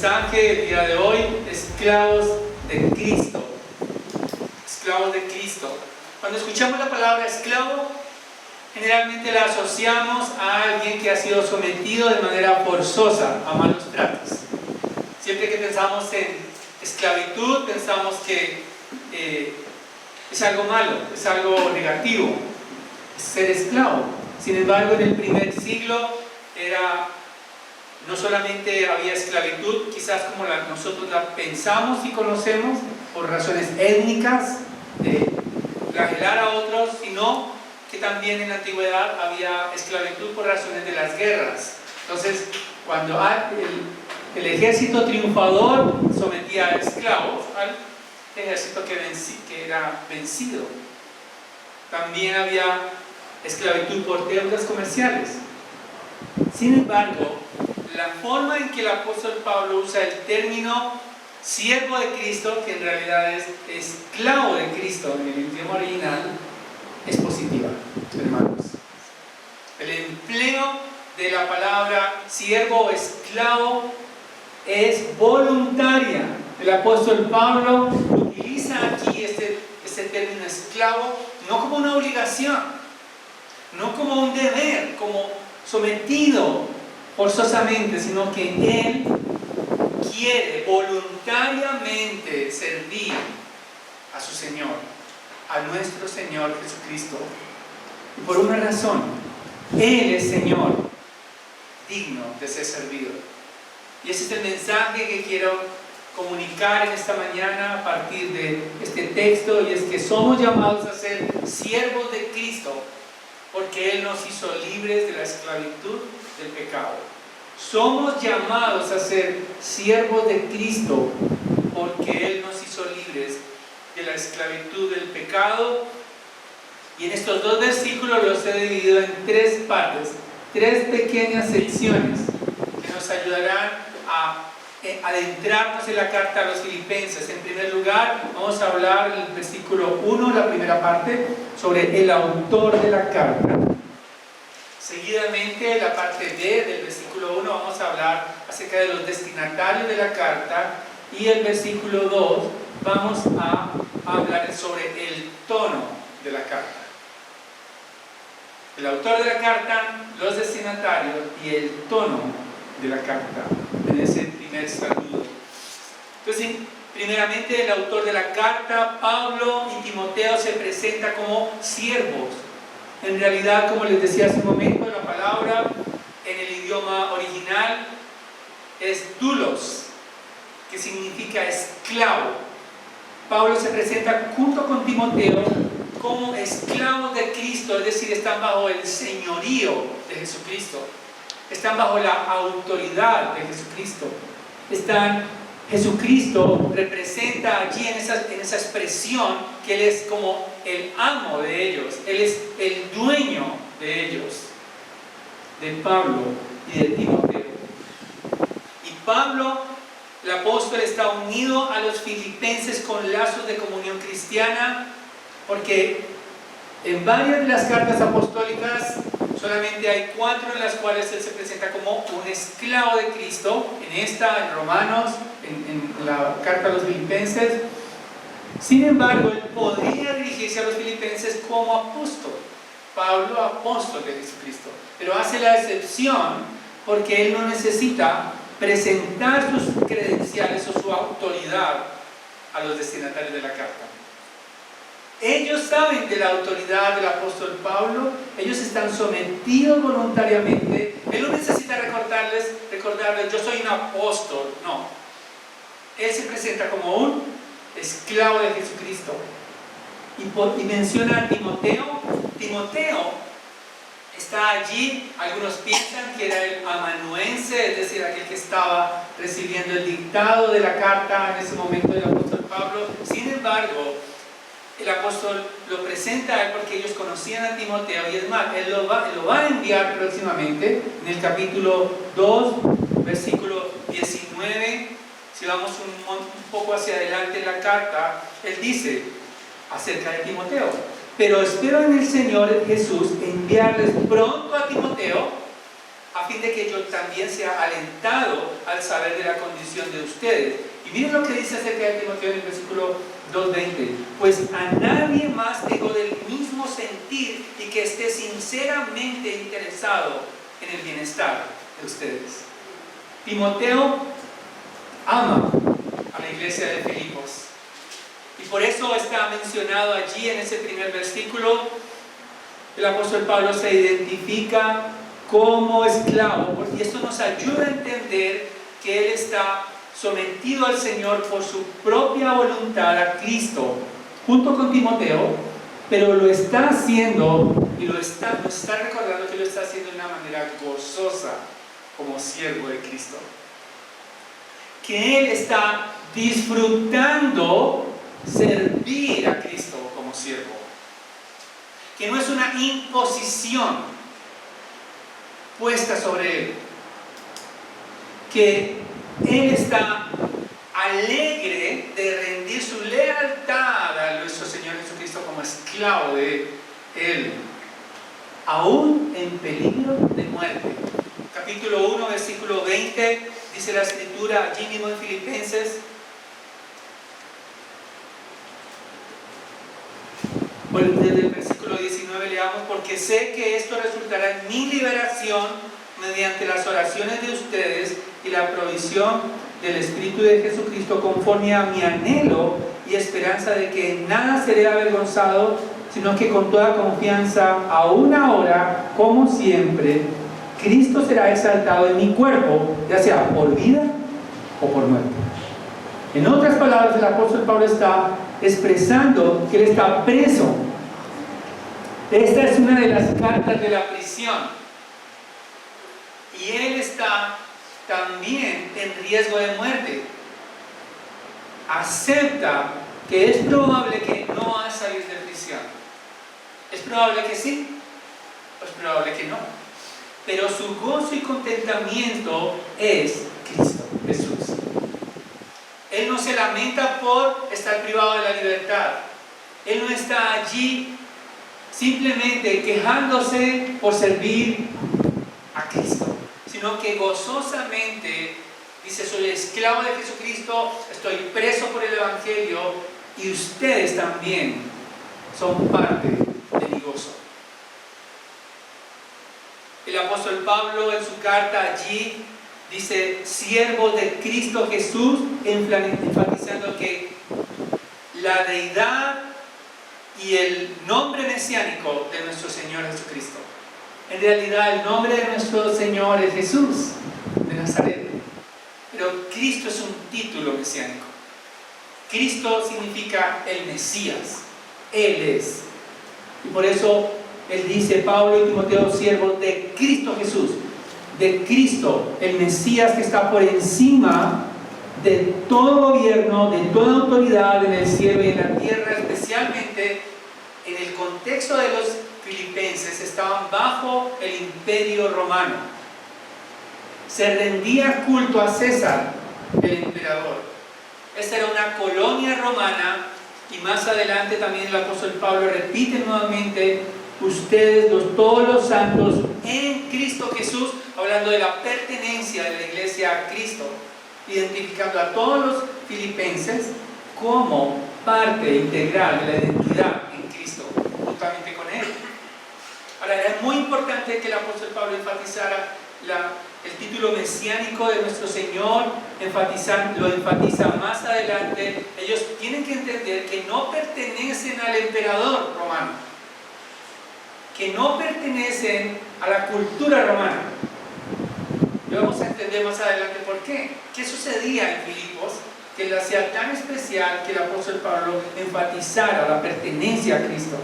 mensaje el día de hoy, esclavos de Cristo. Esclavos de Cristo. Cuando escuchamos la palabra esclavo, generalmente la asociamos a alguien que ha sido sometido de manera forzosa a malos tratos. Siempre que pensamos en esclavitud, pensamos que es algo malo, es algo negativo, es ser esclavo. Sin embargo, en el primer siglo no solamente había esclavitud, quizás como nosotros la pensamos y conocemos, por razones étnicas, de flagelar a otros, sino que también en la antigüedad había esclavitud por razones de las guerras. Entonces, cuando el ejército triunfador sometía a esclavos al ejército que era vencido. También había esclavitud por deudas comerciales. Sin embargo, la forma en que el apóstol Pablo usa el término siervo de Cristo, que en realidad es esclavo de Cristo en el idioma original, es positiva, hermanos. El empleo de la palabra siervo o esclavo es voluntaria. El apóstol Pablo utiliza aquí este término esclavo no como una obligación, no como un deber, como sometido forzosamente, sino que él quiere voluntariamente servir a su Señor, a nuestro Señor Jesucristo. Y por una razón, Él es Señor, digno de ser servido. Y ese es el mensaje que quiero comunicar en esta mañana a partir de este texto, y es que somos llamados a ser siervos de Cristo, porque Él nos hizo libres de la esclavitud del pecado. Somos llamados a ser siervos de Cristo porque Él nos hizo libres de la esclavitud del pecado. Y en estos dos versículos los he dividido en tres partes, tres pequeñas secciones que nos ayudarán a adentrarnos en la carta a los Filipenses. En primer lugar, vamos a hablar en el versículo 1, la primera parte, sobre el autor de la carta. Seguidamente, la parte B del versículo 1, vamos a hablar acerca de los destinatarios de la carta, y el versículo 2 vamos a hablar sobre el tono de la carta. El autor de la carta, los destinatarios y el tono de la carta en ese primer saludo. Entonces, primeramente, el autor de la carta, Pablo y Timoteo, se presenta como siervos. En realidad, como les decía hace un momento, la palabra en el idioma original es doulos, que significa esclavo. Pablo se presenta junto con Timoteo como esclavos de Cristo, es decir, están bajo el señorío de Jesucristo, están bajo la autoridad de Jesucristo. Jesucristo representa allí en esa expresión que Él es como el amo de ellos, Él es el dueño de ellos, de Pablo y de Timoteo. Y Pablo, el apóstol, está unido a los filipenses con lazos de comunión cristiana, porque en varias de las cartas apostólicas solamente hay 4 en las cuales él se presenta como un esclavo de Cristo. En esta, en Romanos, en la carta a los Filipenses. Sin embargo, él podría dirigirse a los filipenses como apóstol. Pablo, apóstol de Jesucristo. Pero hace la excepción porque él no necesita presentar sus credenciales o su autoridad a los destinatarios de la carta. Ellos saben de la autoridad del apóstol Pablo, ellos están sometidos voluntariamente. Él no necesita recordarles, yo soy un apóstol, no. Él se presenta como un esclavo de Jesucristo. Y menciona a Timoteo. Timoteo está allí, algunos piensan que era el amanuense, es decir, aquel que estaba recibiendo el dictado de la carta en ese momento del apóstol Pablo. Sin embargo, el apóstol lo presenta a él porque ellos conocían a Timoteo, y es más, él lo va a enviar próximamente en el capítulo 2, versículo 19. Si vamos un poco hacia adelante en la carta, él dice acerca de Timoteo: pero espero en el Señor Jesús enviarles pronto a Timoteo, a a fin de que yo también sea alentado al saber de la condición de ustedes. Y miren lo que dice acerca de Timoteo en el versículo 2:20. Pues a nadie más tengo del mismo sentir y que esté sinceramente interesado en el bienestar de ustedes. Timoteo ama a la iglesia de Filipos. Y por eso está mencionado allí en ese primer versículo. El apóstol Pablo se identifica como esclavo, y esto nos ayuda a entender que él está sometido al Señor por su propia voluntad a Cristo, junto con Timoteo, pero lo está haciendo y nos está recordando que lo está haciendo de una manera gozosa, como siervo de Cristo. Que él está disfrutando servir a Cristo como siervo. Que no es una imposición puesta sobre él. Que él está alegre de rendir su lealtad a nuestro Señor Jesucristo como esclavo de él, aún en peligro de muerte. Capítulo 1, versículo 20, dice la Escritura allí mismo en Filipenses. Desde el versículo 19 leamos: porque sé que esto resultará en mi liberación mediante las oraciones de ustedes y la provisión del Espíritu de Jesucristo, conforme a mi anhelo y esperanza de que en nada seré avergonzado, sino que con toda confianza, aún ahora, como siempre, Cristo será exaltado en mi cuerpo, ya sea por vida o por muerte. En otras palabras, el apóstol Pablo está expresando que él está preso. Esta es una de las cartas de la prisión. Y él está también en riesgo de muerte. Acepta que es probable que no va a salir de prisión. Es probable que sí, o es probable que no. Pero su gozo y contentamiento es Cristo Jesús. Él no se lamenta por estar privado de la libertad. Él no está allí simplemente quejándose por servir a Cristo, sino que gozosamente dice: soy esclavo de Jesucristo, estoy preso por el Evangelio, y ustedes también son parte de mi gozo. El apóstol Pablo en su carta allí dice: siervo de Cristo Jesús, enfatizando que la deidad y el nombre mesiánico de nuestro Señor Jesucristo. En realidad el nombre de nuestro Señor es Jesús de Nazaret, pero Cristo es un título mesiánico. Cristo significa el Mesías, Él es. Y por eso él dice, Pablo y Timoteo, siervos de Cristo Jesús, de Cristo, el Mesías que está por encima de todo gobierno, de toda autoridad en el cielo y en la tierra, especialmente en el contexto de los filipenses. Estaban bajo el imperio romano. Se rendía culto a César, el emperador. Esta era una colonia romana, y más adelante también el apóstol Pablo repite nuevamente: ustedes, todos los santos en Cristo Jesús, hablando de la pertenencia de la iglesia a Cristo, identificando a todos los filipenses como parte integral de la identidad en Cristo, juntamente con Él. Ahora, era muy importante que el apóstol Pablo enfatizara el título mesiánico de nuestro Señor, lo enfatiza más adelante. Ellos tienen que entender que no pertenecen al emperador romano, que no pertenecen a la cultura romana. Y vamos a entender más adelante por qué. ¿Qué sucedía en Filipos que lo hacía tan especial que el apóstol Pablo enfatizara la pertenencia a Cristo?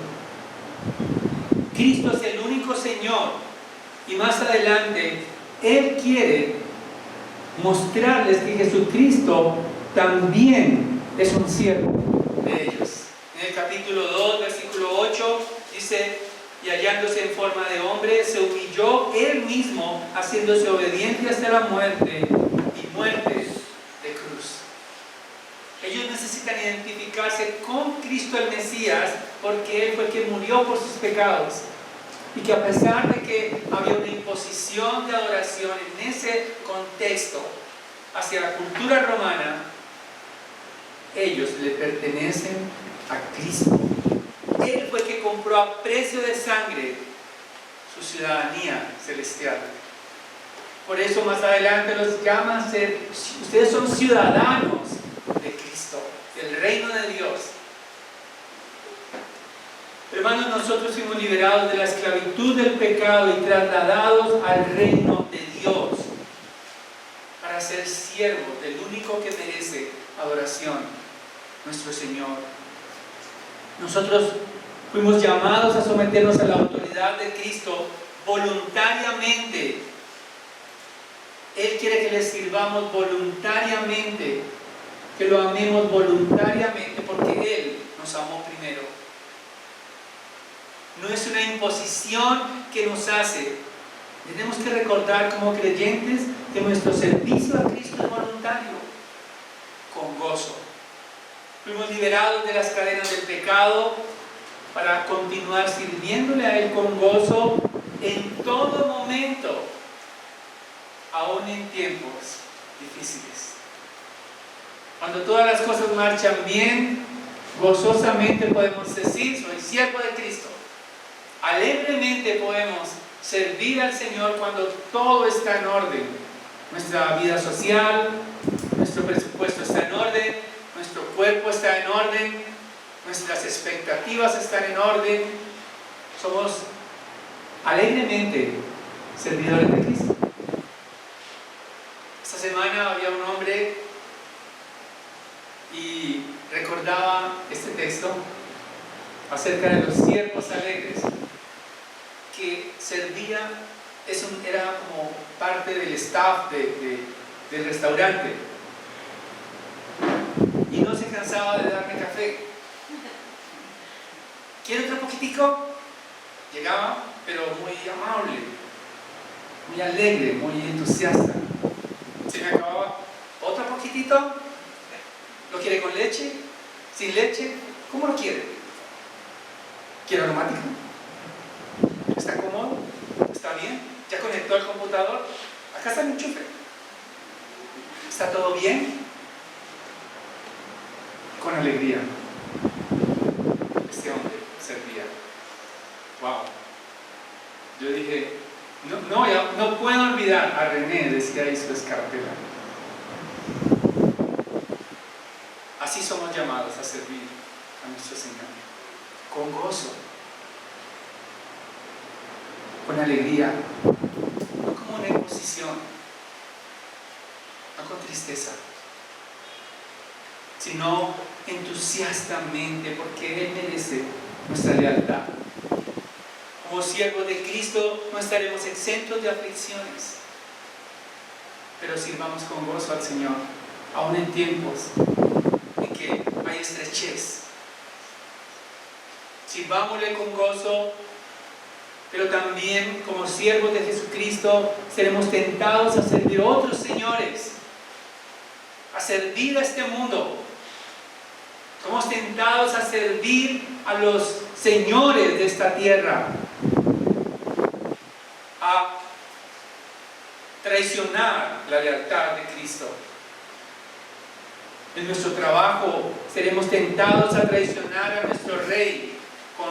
Cristo es el único Señor, y más adelante Él quiere mostrarles que Jesucristo también es un siervo de ellos. En el capítulo 2, versículo 8 dice: y hallándose en forma de hombre, se humilló Él mismo, haciéndose obediente hasta la muerte, y muerte de cruz. Ellos necesitan identificarse con Cristo el Mesías, porque Él fue quien murió por sus pecados. Y que a pesar de que había una imposición de adoración en ese contexto hacia la cultura romana, ellos le pertenecen a Cristo. Él fue el que compró a precio de sangre su ciudadanía celestial. Por eso más adelante los llaman a ser, ustedes son ciudadanos de Cristo, del reino de Dios. Hermanos, nosotros fuimos liberados de la esclavitud del pecado y trasladados al reino de Dios para ser siervos del único que merece adoración, nuestro Señor. Nosotros fuimos llamados a someternos a la autoridad de Cristo voluntariamente. Él quiere que le sirvamos voluntariamente, que lo amemos voluntariamente, porque Él nos amó primero. No es una imposición que nos hace. Tenemos que recordar como creyentes que nuestro servicio a Cristo es voluntario, con gozo. Fuimos liberados de las cadenas del pecado para continuar sirviéndole a Él con gozo en todo momento, aún en tiempos difíciles. Cuando todas las cosas marchan bien, gozosamente podemos decir: soy siervo de Cristo. Alegremente podemos servir al Señor cuando todo está en orden. Nuestra vida social, nuestro presupuesto está en orden, nuestro cuerpo está en orden, nuestras expectativas están en orden. Somos alegremente servidores de Cristo. Esta semana había un hombre y recordaba este texto acerca de los siervos alegres, que servía, era como parte del staff del restaurante, y no se cansaba de darme café. ¿Quiere otro poquitico? Llegaba, pero muy amable, muy alegre, muy entusiasta. Se me acababa: ¿otro poquitito? ¿Lo quiere con leche? ¿Sin leche? ¿Cómo lo quiere? ¿Quiere aromático? ¿Está cómodo? ¿Está bien? ¿Ya conectó el computador? Acá está el enchufe. ¿Está todo bien? Con alegría. Este hombre servía. Wow. Yo dije, no puedo olvidar a René, decía ahí su escarapela. Así somos llamados a servir a nuestro Señor, con gozo, con alegría, no como una imposición, no con tristeza, sino entusiastamente, porque Él merece nuestra lealtad. Como siervos de Cristo no estaremos exentos de aflicciones, pero sirvamos con gozo al Señor, aún en tiempos en que hay estrechez. Sirvámosle con gozo, pero también como siervos de Jesucristo seremos tentados a servir a otros señores, a servir a este mundo. Somos tentados a servir a los señores de esta tierra, a traicionar la lealtad de Cristo. En nuestro trabajo seremos tentados a traicionar a nuestro Rey con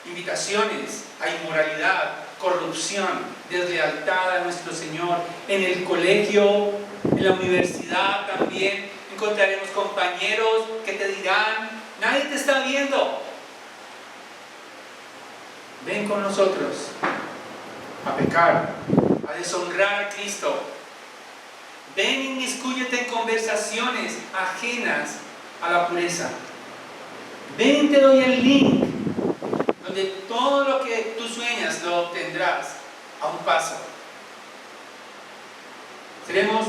invitaciones a inmoralidad, corrupción, deslealtad a nuestro Señor. En el colegio, en la universidad también encontraremos compañeros que te dirán: nadie te está viendo, ven con nosotros a pecar, a deshonrar a Cristo. Ven, inmiscúyete en conversaciones ajenas a la pureza. Ven, te doy el link donde todo lo que tú sueñas lo obtendrás a un paso. Seremos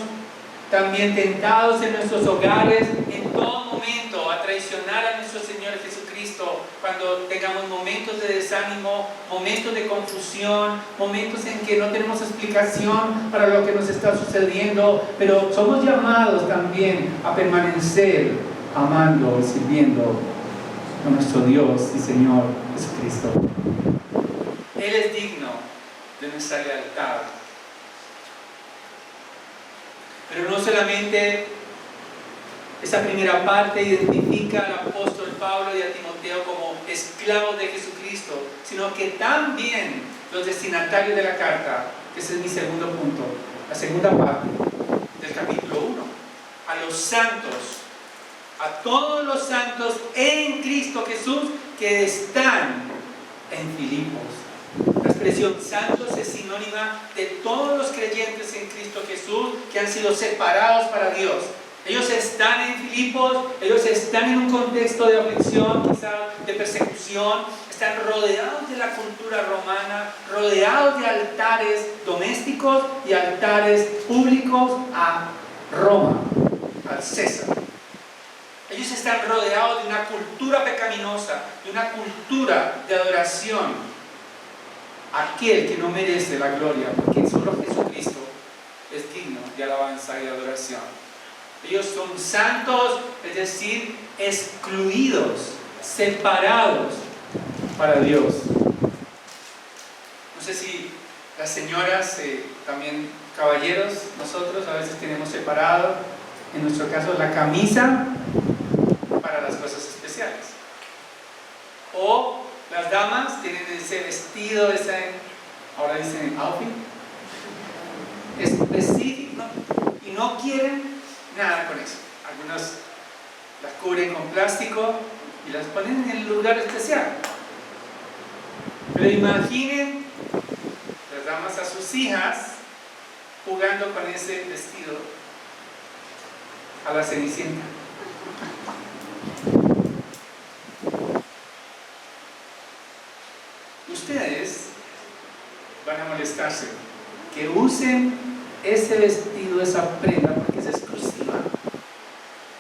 también tentados en nuestros hogares en todo momento a traicionar a nuestro Señor Jesucristo cuando tengamos momentos de desánimo, momentos de confusión, momentos en que no tenemos explicación para lo que nos está sucediendo, pero somos llamados también a permanecer amando y sirviendo a nuestro Dios y Señor Jesucristo. Él es digno de nuestra lealtad. Pero no solamente esa primera parte identifica al apóstol Pablo y a Timoteo como esclavos de Jesucristo, sino que también los destinatarios de la carta, que ese es mi segundo punto, la segunda parte del capítulo 1, a los santos, a todos los santos en Cristo Jesús que están en Filipos. La expresión santos es sinónima de todos los creyentes en Cristo Jesús que han sido separados para Dios. Ellos están en Filipos, ellos están en un contexto de aflicción, quizás de persecución, están rodeados de la cultura romana, rodeados de altares domésticos y altares públicos a Roma, al César. Ellos están rodeados de una cultura pecaminosa, de una cultura de adoración a aquel que no merece la gloria, porque solo Jesucristo es digno de alabanza y adoración. Ellos son santos, es decir, excluidos, separados para Dios. No sé si las señoras, también caballeros, nosotros a veces tenemos separado, en nuestro caso, la camisa para las cosas especiales. O las damas tienen ese vestido, ahora dicen outfit, específico, y no quieren nada con eso. Algunos las cubren con plástico y las ponen en el lugar especial. Pero imaginen las damas a sus hijas jugando con ese vestido a la Cenicienta. Ustedes van a molestarse que usen ese vestido, esa prenda, porque es exclusiva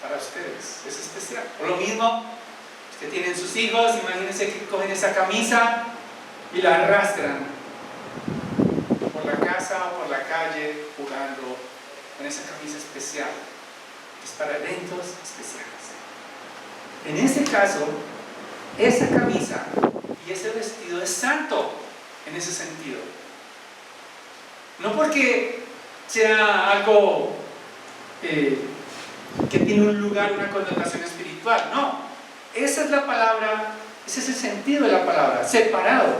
para ustedes, es especial. O lo mismo, los que tienen sus hijos, imagínense que cogen esa camisa y la arrastran por la casa o por la calle jugando con esa camisa especial. Es para eventos especiales. En ese caso, esa camisa y ese vestido es santo en ese sentido. No porque sea algo que tiene un lugar, una connotación espiritual, no. Esa es la palabra, ese es el sentido de la palabra, separado.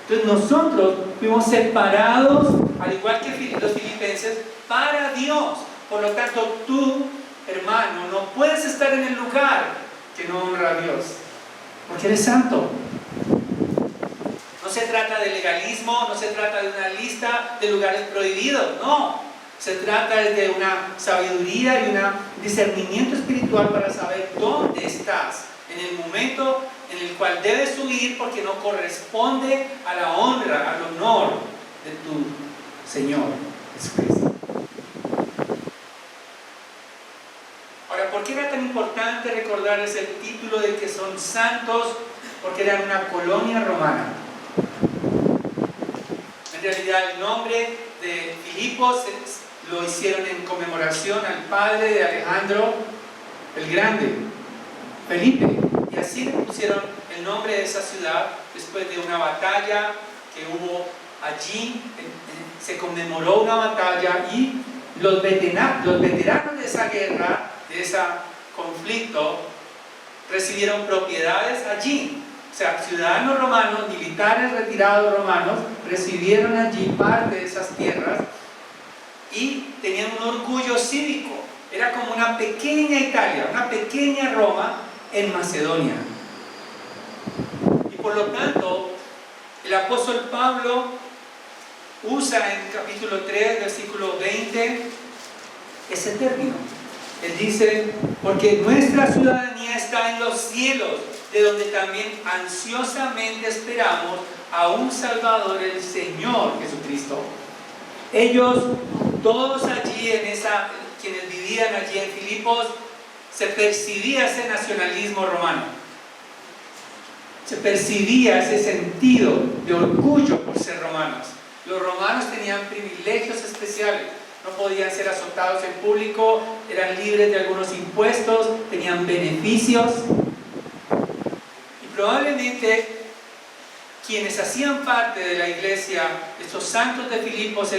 Entonces nosotros fuimos separados, al igual que los filipenses, para Dios. Por lo tanto, tú, hermano, no puedes estar en el lugar que no honra a Dios, porque eres santo. No se trata de legalismo, no se trata de una lista de lugares prohibidos, no. Se trata de una sabiduría y un discernimiento espiritual para saber dónde estás en el momento en el cual debes huir, porque no corresponde a la honra, al honor de tu Señor Jesucristo. Ahora, ¿por qué era tan importante recordarles el título de que son santos? Porque eran una colonia romana. En realidad el nombre de Filipos lo hicieron en conmemoración al padre de Alejandro el Grande, Felipe, y así le pusieron el nombre de esa ciudad después de una batalla que hubo allí. Se conmemoró una batalla y los veteranos de esa guerra, de ese conflicto, recibieron propiedades allí. O sea, ciudadanos romanos, militares retirados romanos, recibieron allí parte de esas tierras y tenían un orgullo cívico. Era como una pequeña Italia, una pequeña Roma en Macedonia. Y por lo tanto, el apóstol Pablo usa en capítulo 3, versículo 20, ese término. Él dice, porque nuestra ciudadanía está en los cielos, de donde también ansiosamente esperamos a un Salvador, el Señor Jesucristo. Ellos, todos allí quienes vivían allí en Filipos, se percibía ese nacionalismo romano. Se percibía ese sentido de orgullo por ser romanos. Los romanos tenían privilegios especiales. No podían ser azotados en público, eran libres de algunos impuestos, tenían beneficios. Y probablemente quienes hacían parte de la iglesia, estos santos de Filipos,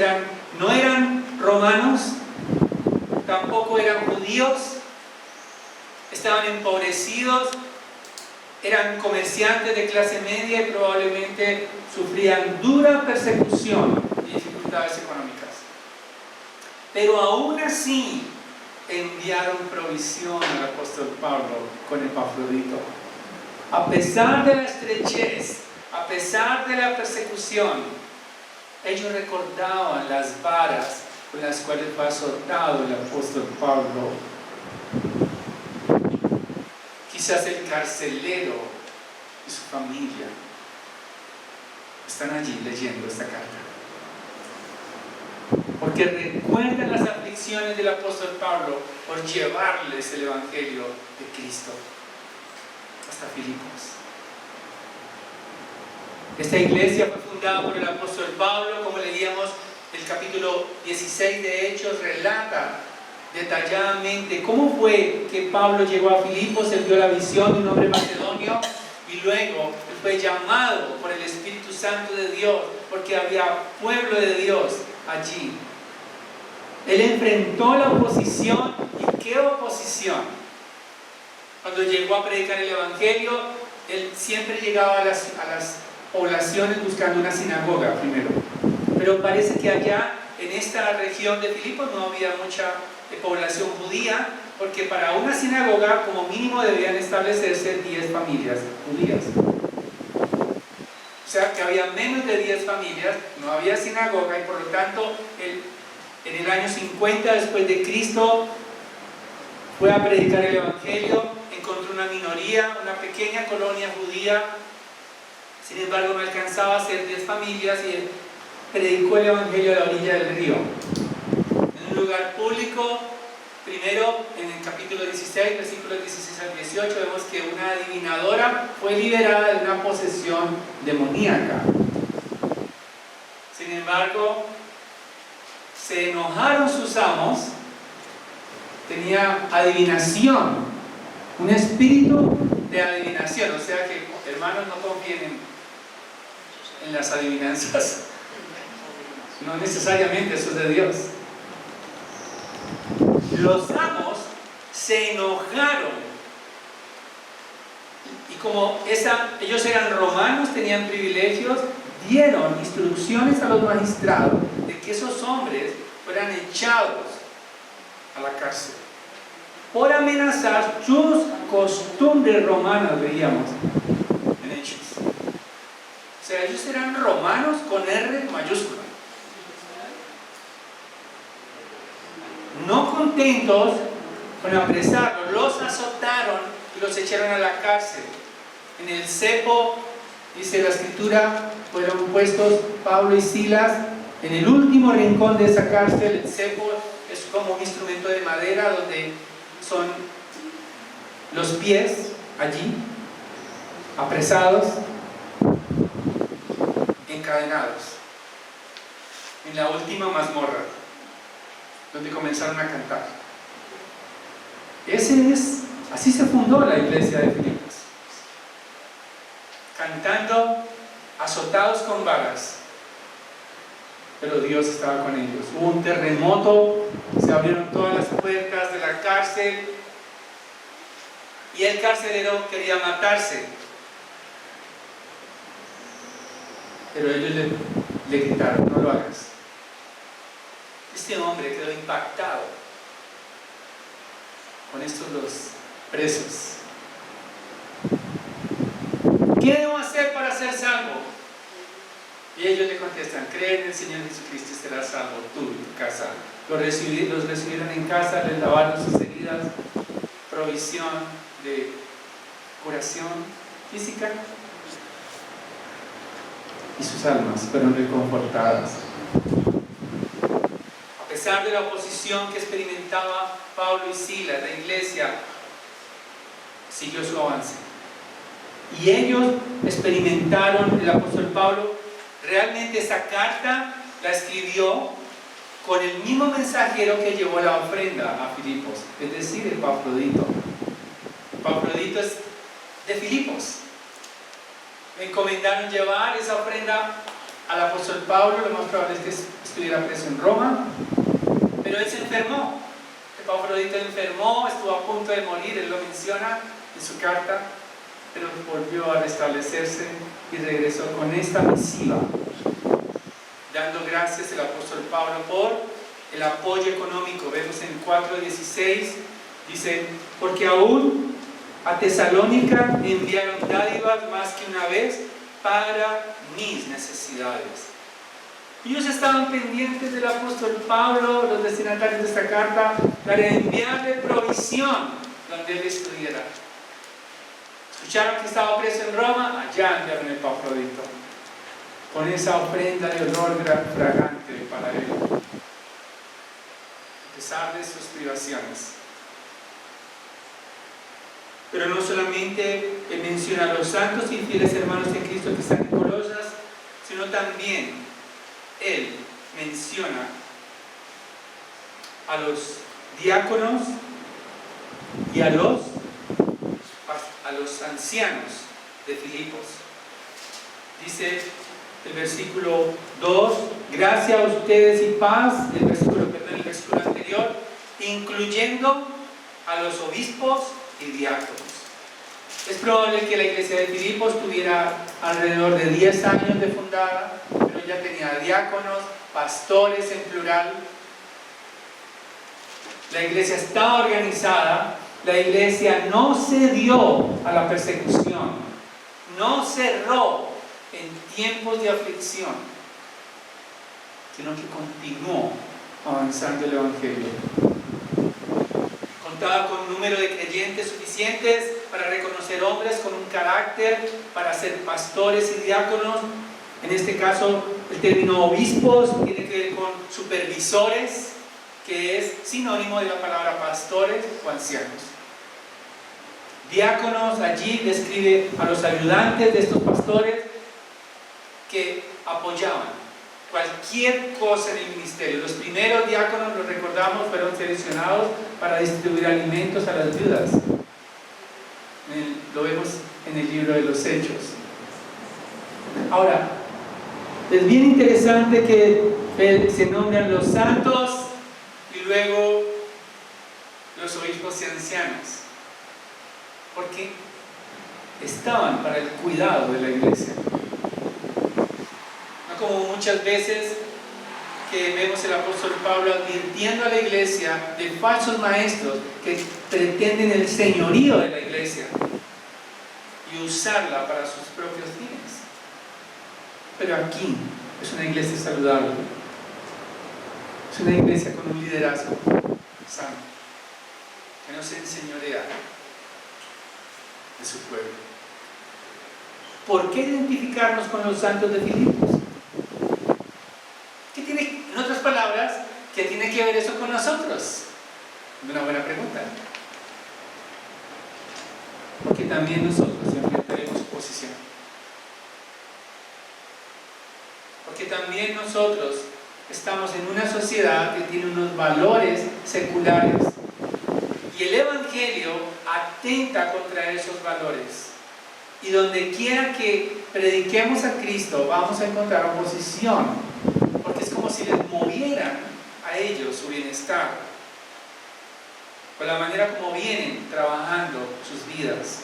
no eran romanos, tampoco eran judíos, estaban empobrecidos, eran comerciantes de clase media y probablemente sufrían dura persecución y dificultades económicas. Pero aún así enviaron provisión al apóstol Pablo con Epafrodito. A pesar de la estrechez, a pesar de la persecución, ellos recordaban las varas con las cuales fue azotado el apóstol Pablo. Quizás el carcelero y su familia están allí leyendo esta carta, porque recuerdan las aflicciones del apóstol Pablo por llevarles el evangelio de Cristo hasta Filipos. Esta iglesia fue fundada por el apóstol Pablo, como leíamos el capítulo 16 de Hechos, relata detalladamente cómo fue que Pablo llegó a Filipos. Él vio la visión de un hombre macedonio y luego él fue llamado por el Espíritu Santo de Dios, porque había pueblo de Dios allí. Él enfrentó la oposición. ¿Y qué oposición? Cuando llegó a predicar el evangelio, él siempre llegaba a las poblaciones buscando una sinagoga primero, pero parece que allá en esta región de Filipos no había mucha población judía, porque para una sinagoga como mínimo debían establecerse 10 familias judías. O sea que había menos de 10 familias, no había sinagoga, y por lo tanto en el año 50 después de Cristo fue a predicar el evangelio, encontró una minoría, una pequeña colonia judía. Sin embargo, no alcanzaba a ser 10 familias, y él predicó el evangelio a la orilla del río, en un lugar público. Primero, en el capítulo 16, versículos 16 al 18, vemos que una adivinadora fue liberada de una posesión demoníaca. Sin embargo, se enojaron sus amos. Tenía adivinación, un espíritu de adivinación. O sea que, hermanos, no confíen en las adivinanzas, no necesariamente eso es de Dios. Los amos se enojaron, y como ellos eran romanos, tenían privilegios, dieron instrucciones a los magistrados de que esos hombres fueran echados a la cárcel por amenazar sus costumbres romanas, veíamos en Hechos. O sea, ellos eran romanos con R mayúscula. No contentos con apresarlos, los azotaron y los echaron a la cárcel. En el cepo, dice la escritura, fueron puestos Pablo y Silas en el último rincón de esa cárcel. El cepo es como un instrumento de madera donde son los pies allí, apresados, encadenados, en la última mazmorra, donde comenzaron a cantar. Así se fundó la iglesia de Filipos, cantando, azotados con varas, pero Dios estaba con ellos. Hubo un terremoto, se abrieron todas las puertas de la cárcel y el carcelero quería matarse, pero ellos le gritaron: no lo hagas. Este hombre quedó impactado con estos los presos. ¿Qué debo hacer para ser salvo? Y ellos le contestan: cree en el Señor Jesucristo y serás salvo tú y tu casa. Los recibieron en casa, les lavaron sus heridas, provisión de curación física, y sus almas fueron reconfortadas. A pesar de la oposición que experimentaba Pablo y Silas, la iglesia siguió su avance. Y ellos experimentaron, el apóstol Pablo, realmente esa carta la escribió con el mismo mensajero que llevó la ofrenda a Filipos, es decir, el Epafrodito. Epafrodito es de Filipos. Me encomendaron llevar esa ofrenda al apóstol Pablo. Lo más probable es que estuviera preso en Roma, pero él se enfermó. Epafrodito enfermó, estuvo a punto de morir, él lo menciona en su carta, pero volvió a restablecerse y regresó con esta misiva, dando gracias el apóstol Pablo por el apoyo económico. Vemos en 4:16, dice: porque aún a Tesalónica enviaron dádivas más que una vez para mis necesidades. Ellos estaban pendientes del apóstol Pablo, los destinatarios de esta carta, para enviarle provisión donde él estuviera. Escucharon que estaba preso en Roma, allá enviaron el Epafrodito, con esa ofrenda de olor fragante para él, a pesar de sus privaciones. Pero no solamente menciona a los santos y fieles hermanos en Cristo que están en Colosas, sino también él menciona a los diáconos y a los ancianos de Filipos. Dice el versículo 2: gracia a ustedes y paz, el versículo anterior, incluyendo a los obispos y diáconos. Es probable que la iglesia de Filipos tuviera alrededor de 10 años de fundada, pero ya tenía diáconos, pastores en plural. La iglesia estaba organizada, la iglesia no cedió a la persecución, no cerró en tiempos de aflicción, sino que continuó avanzando el evangelio. Contaba con un número de creyentes suficientes para reconocer hombres con un carácter para ser pastores y diáconos. En este caso, el término obispos tiene que ver con supervisores, que es sinónimo de la palabra pastores o ancianos. Diáconos allí describe a los ayudantes de estos pastores que apoyaban cualquier cosa en el ministerio. Los primeros diáconos, los recordamos, fueron seleccionados para distribuir alimentos a las viudas. Lo vemos en el libro de los Hechos. Ahora, es bien interesante que se nombran los santos y luego los obispos y ancianos, porque estaban para el cuidado de la iglesia. No como muchas veces que vemos el apóstol Pablo advirtiendo a la iglesia de falsos maestros que pretenden el señorío de la iglesia y usarla para sus propios fines. Pero aquí es una iglesia saludable, es una iglesia con un liderazgo sano, que no se enseñorea de su pueblo. ¿Por qué identificarnos con los santos de Filipos? ¿Qué tiene, en otras palabras, qué tiene que ver eso con nosotros? Una buena pregunta. Porque también nosotros enfrentaremos oposición. Porque también nosotros estamos en una sociedad que tiene unos valores seculares y el Evangelio atenta contra esos valores. Y donde quiera que prediquemos a Cristo vamos a encontrar oposición, porque es como si les movieran a ellos su bienestar, por la manera como vienen trabajando sus vidas.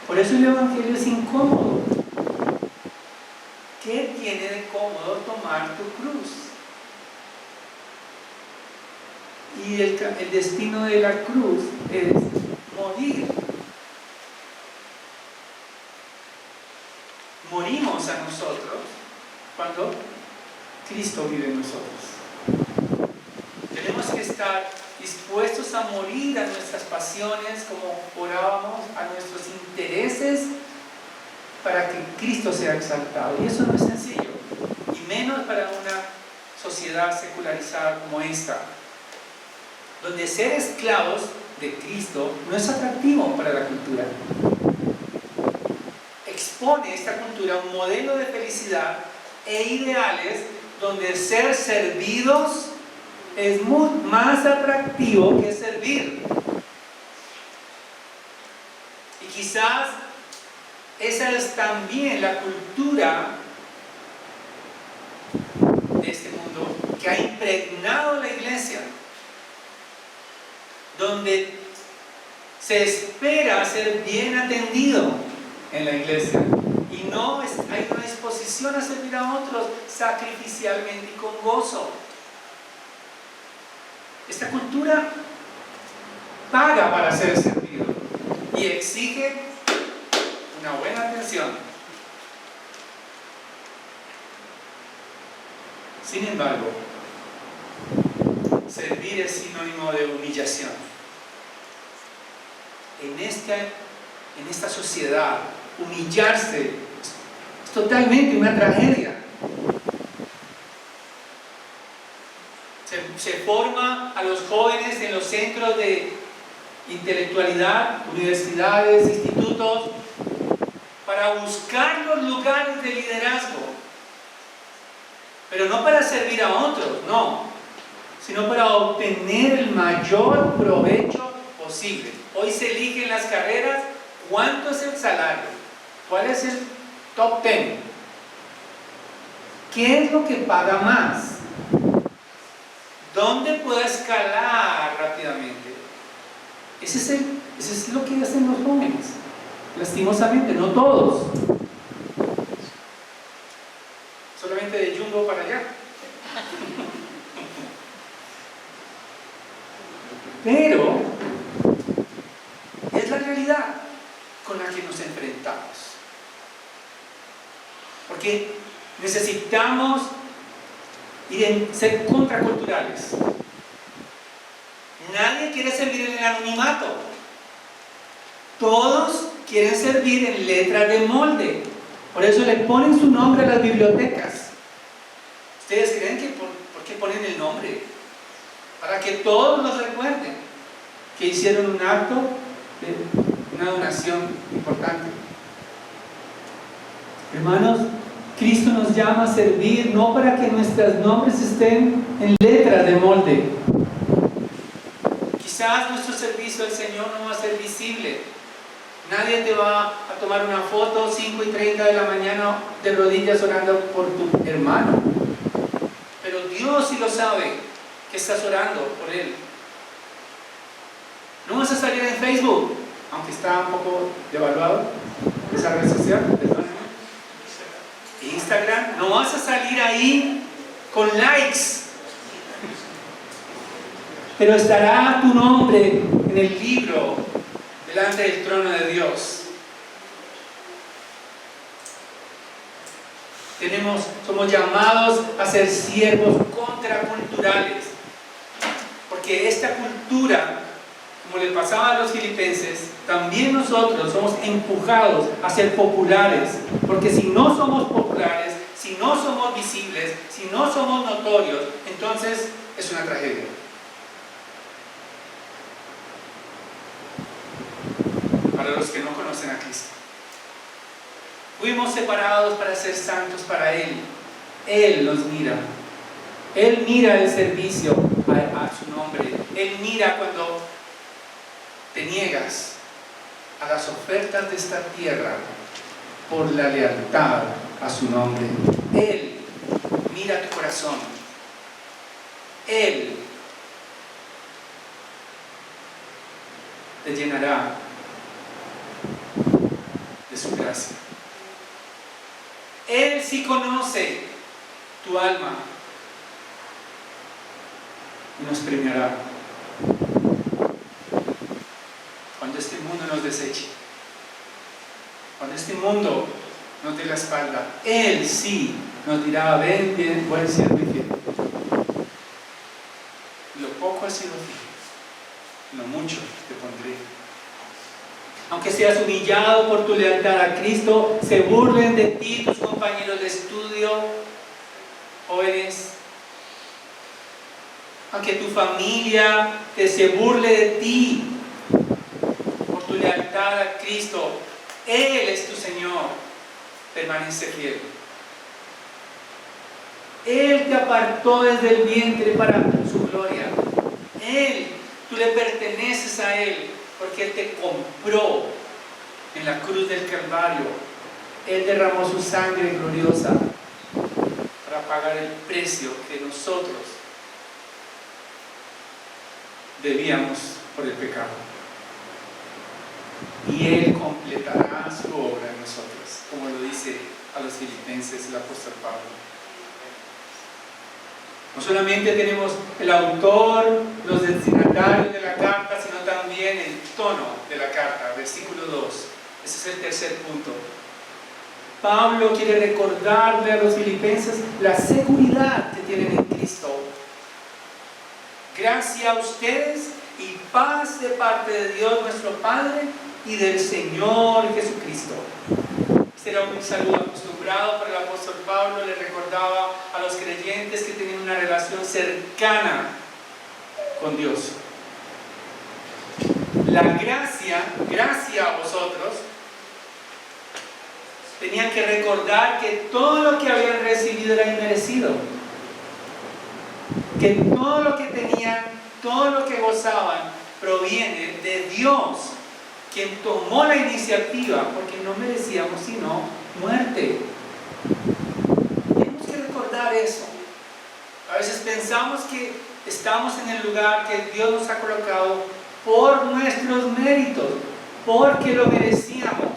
Por eso el Evangelio es incómodo. ¿Qué tiene de cómodo tomar tu cruz? Y el destino de la cruz es morir. Morimos a nosotros cuando Cristo vive en nosotros. Tenemos que estar dispuestos a morir a nuestras pasiones, como orábamos, a nuestros intereses, para que Cristo sea exaltado. Y eso no es sencillo, y menos para una sociedad secularizada como esta, donde ser esclavos de Cristo no es atractivo para la cultura. Expone esta cultura un modelo de felicidad e ideales donde ser servidos es más atractivo que servir. Y quizás Esa es también la cultura de este mundo que ha impregnado la iglesia, donde se espera ser bien atendido en la iglesia y no hay una disposición a servir a otros sacrificialmente y con gozo. Esta cultura paga para ser servido y exige una buena atención. Sin embargo, servir es sinónimo de humillación. En esta sociedad, humillarse es totalmente una tragedia. Se forma a los jóvenes en los centros de intelectualidad, universidades, institutos, para buscar los lugares de liderazgo, pero no para servir a otros, no, sino para obtener el mayor provecho posible. Hoy se eligen las carreras, ¿cuánto es el salario? ¿Cuál es el top 10? ¿Qué es lo que paga más? ¿Dónde puedo escalar rápidamente? Ese es lo que hacen los jóvenes. Lastimosamente, no todos. Solamente de Jumbo para allá. Pero es la realidad con la que nos enfrentamos. Porque necesitamos ser contraculturales. Nadie quiere servir en el anonimato. Todos quieren servir en letras de molde. Por eso le ponen su nombre a las bibliotecas. ¿Ustedes creen que por qué ponen el nombre? Para que todos los recuerden que hicieron un acto de una donación importante. Hermanos, Cristo nos llama a servir no para que nuestros nombres estén en letras de molde. Quizás nuestro servicio al Señor no va a ser visible. Nadie te va a tomar una foto 5:30 de la mañana de rodillas orando por tu hermano. Pero Dios sí lo sabe, que estás orando por él. No vas a salir en Facebook, aunque está un poco devaluado esa red social, perdón. Instagram, no vas a salir ahí con likes, pero estará tu nombre en el libro delante del trono de Dios. Somos llamados a ser siervos contraculturales, porque esta cultura, como le pasaba a los filipenses, también nosotros somos empujados a ser populares, porque si no somos populares, si no somos visibles, si no somos notorios, entonces es una tragedia. Para los que no conocen a Cristo, fuimos separados para ser santos para Él. Él nos mira. Él mira el servicio a su nombre. Él mira cuando te niegas a las ofertas de esta tierra por la lealtad a su nombre. Él mira tu corazón. Él te llenará de su gracia. Él sí conoce tu alma y nos premiará cuando este mundo nos deseche, cuando este mundo nos dé la espalda. Él sí nos dirá: ven, bien, buen siervo y fiel. Lo poco has sido fiel, lo mucho te pondré. Aunque seas humillado por tu lealtad a Cristo, se burlen de ti tus compañeros de estudio, jóvenes. Aunque tu familia se burle de ti por tu lealtad a Cristo, Él es tu Señor, permanece fiel. Él te apartó desde el vientre para su gloria. Tú le perteneces a Él, porque Él te compró en la cruz del Calvario, Él derramó su sangre gloriosa para pagar el precio que nosotros debíamos por el pecado. Y Él completará su obra en nosotros, como lo dice a los filipenses el apóstol Pablo. No solamente tenemos el autor, los destinatarios de la carta, sino también el tono de la carta, versículo 2. Ese es el tercer punto. Pablo quiere recordarle a los filipenses la seguridad que tienen en Cristo. Gracia a ustedes y paz de parte de Dios nuestro Padre y del Señor Jesucristo. Este era un saludo acostumbrado para el apóstol Pablo. Le recordaba a los creyentes que tenían una relación cercana con Dios. La gracia a vosotros, tenían que recordar que todo lo que habían recibido era inmerecido, que todo lo que tenían, todo lo que gozaban proviene de Dios, quien tomó la iniciativa, porque no merecíamos sino muerte. Tenemos que recordar eso. A veces pensamos que estamos en el lugar que Dios nos ha colocado por nuestros méritos, porque lo merecíamos.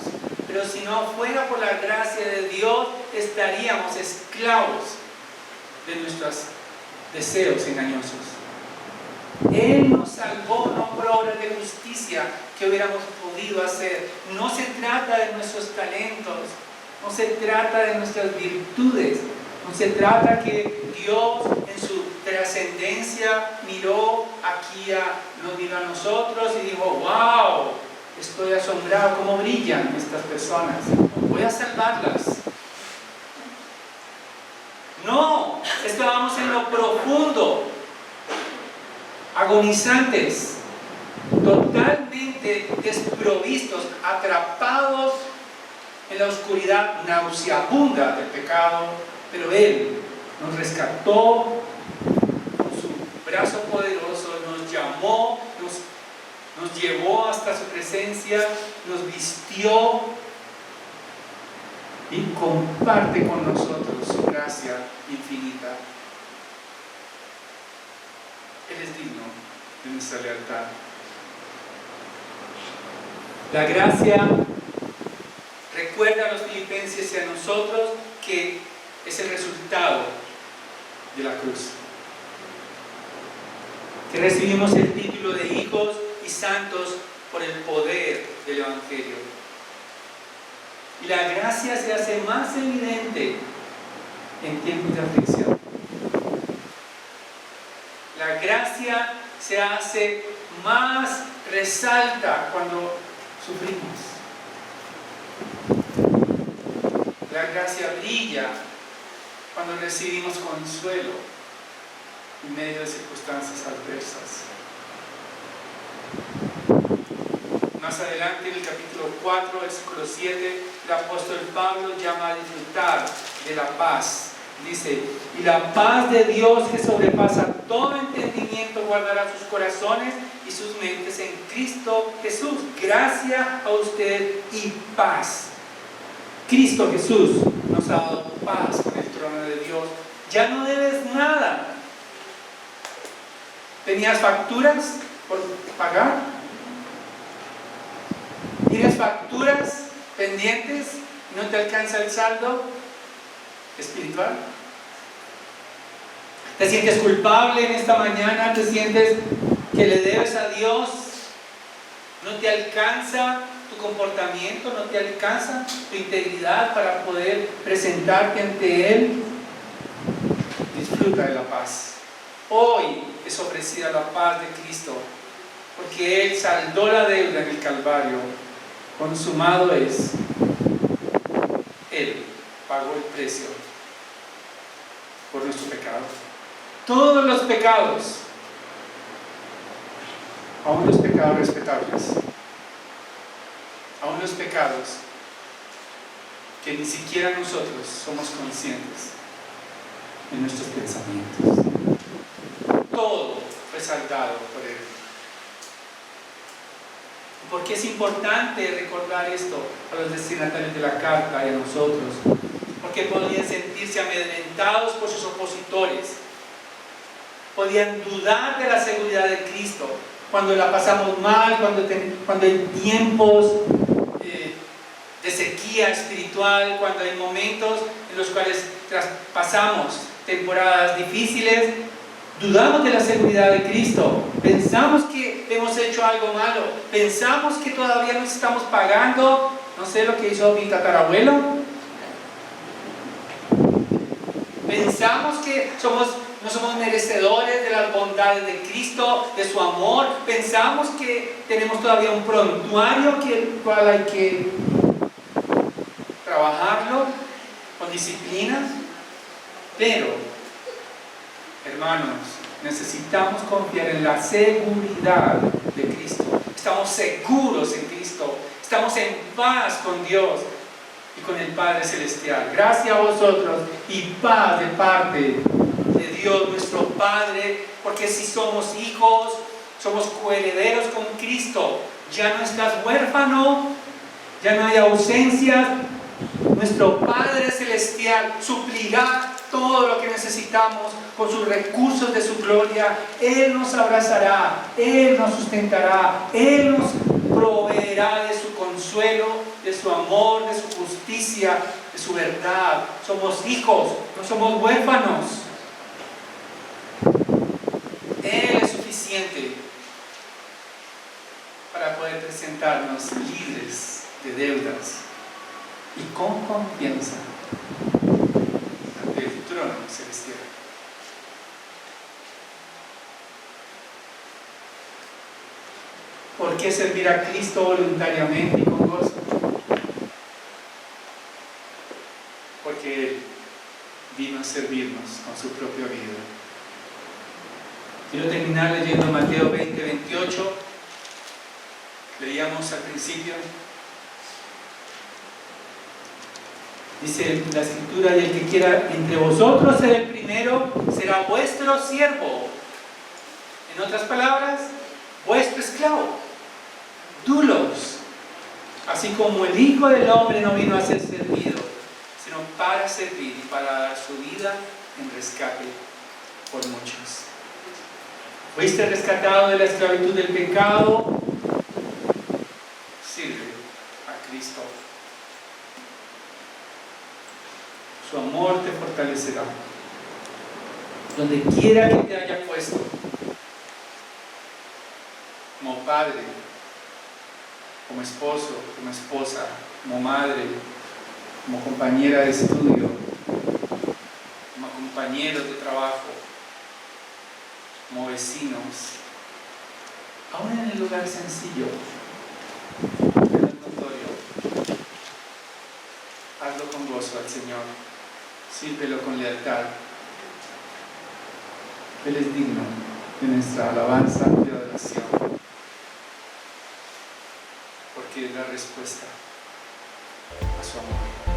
Pero si no fuera por la gracia de Dios, estaríamos esclavos de nuestros deseos engañosos. Él nos salvó no por obras de justicia que hubiéramos podido hacer. No se trata de nuestros talentos, no se trata de nuestras virtudes, no se trata que Dios en su trascendencia miró aquí nos miró a nosotros y dijo: wow, estoy asombrado cómo brillan estas personas, voy a salvarlas. No, estábamos en lo profundo, agonizantes, totalmente desprovistos, atrapados en la oscuridad nauseabunda del pecado, pero Él nos rescató con su brazo poderoso, nos llamó, nos llevó hasta su presencia, nos vistió y comparte con nosotros su gracia infinita. Él es digno de nuestra lealtad. La gracia recuerda a los filipenses y a nosotros que es el resultado de la cruz. Que recibimos el título de hijos y santos por el poder del Evangelio. Y la gracia se hace más evidente en tiempos de aflicción. La gracia se hace más, resalta cuando sufrimos. La gracia brilla cuando recibimos consuelo en medio de circunstancias adversas. Más adelante, en el capítulo 4, versículo 7, el apóstol Pablo llama a disfrutar de la paz. Dice: y la paz de Dios, que sobrepasa todo entendimiento, guardará sus corazones y sus mentes en Cristo Jesús. Gracia a usted y paz. Cristo Jesús nos ha dado paz con el trono de Dios. Ya no debes nada. ¿Tenías facturas por pagar? ¿Tienes facturas pendientes y no te alcanza el saldo espiritual? ¿Te sientes culpable en esta mañana? ¿Te sientes que le debes a Dios? ¿No te alcanza tu comportamiento? ¿No te alcanza tu integridad para poder presentarte ante Él? Disfruta de la paz. Hoy es ofrecida la paz de Cristo, porque Él saldó la deuda en el Calvario. Consumado es. Él pagó el precio por nuestro pecado. Todos los pecados, aún los pecados respetables, aún los pecados que ni siquiera nosotros somos conscientes en nuestros pensamientos. Todo fue saldado por Él. ¿Por qué es importante recordar esto a los destinatarios de la carta y a nosotros? Porque podían sentirse amedrentados por sus opositores. Podían dudar de la seguridad de Cristo. Cuando la pasamos mal, cuando hay tiempos de sequía espiritual, cuando hay momentos en los cuales pasamos temporadas difíciles, dudamos de la seguridad de Cristo, pensamos que hemos hecho algo malo, pensamos que todavía nos estamos pagando, no sé lo que hizo mi tatarabuelo, pensamos que no somos merecedores de las bondades de Cristo, de su amor, pensamos que tenemos todavía un prontuario el cual hay que trabajarlo con disciplina, pero hermanos, necesitamos confiar en la seguridad de Cristo. Estamos seguros en Cristo. Estamos en paz con Dios y con el Padre Celestial. Gracias a vosotros y paz de parte de Dios nuestro Padre, porque si somos hijos, somos coherederos con Cristo. Ya no estás huérfano, ya no hay ausencias. Nuestro Padre Celestial suplirá todo lo que necesitamos con sus recursos de su gloria. Él nos abrazará, Él nos sustentará, Él nos proveerá de su consuelo, de su amor, de su justicia, de su verdad. Somos hijos, no somos huérfanos. Él es suficiente para poder presentarnos libres de deudas y con confianza ante el trono celestial. ¿Por qué servir a Cristo voluntariamente y con gozo? Porque Él vino a servirnos con su propia vida. Quiero terminar leyendo Mateo 20:28. Leíamos al principio. Dice la Escritura: y el que quiera entre vosotros ser el primero, será vuestro siervo. En otras palabras, vuestro esclavo. Dulos. Así como el Hijo del Hombre no vino a ser servido, sino para servir y para dar su vida en rescate por muchos. Fuiste rescatado de la esclavitud del pecado. Sirve a Cristo. Su amor te fortalecerá. Donde quiera que te haya puesto, como padre, como esposo, como esposa, como madre, como compañera de estudio, como compañeros de trabajo, como vecinos, aún en el lugar sencillo, en el notorio, hazlo con gozo al Señor. Sírvelo con lealtad. Él es digno de nuestra alabanza y adoración, porque es la respuesta a su amor.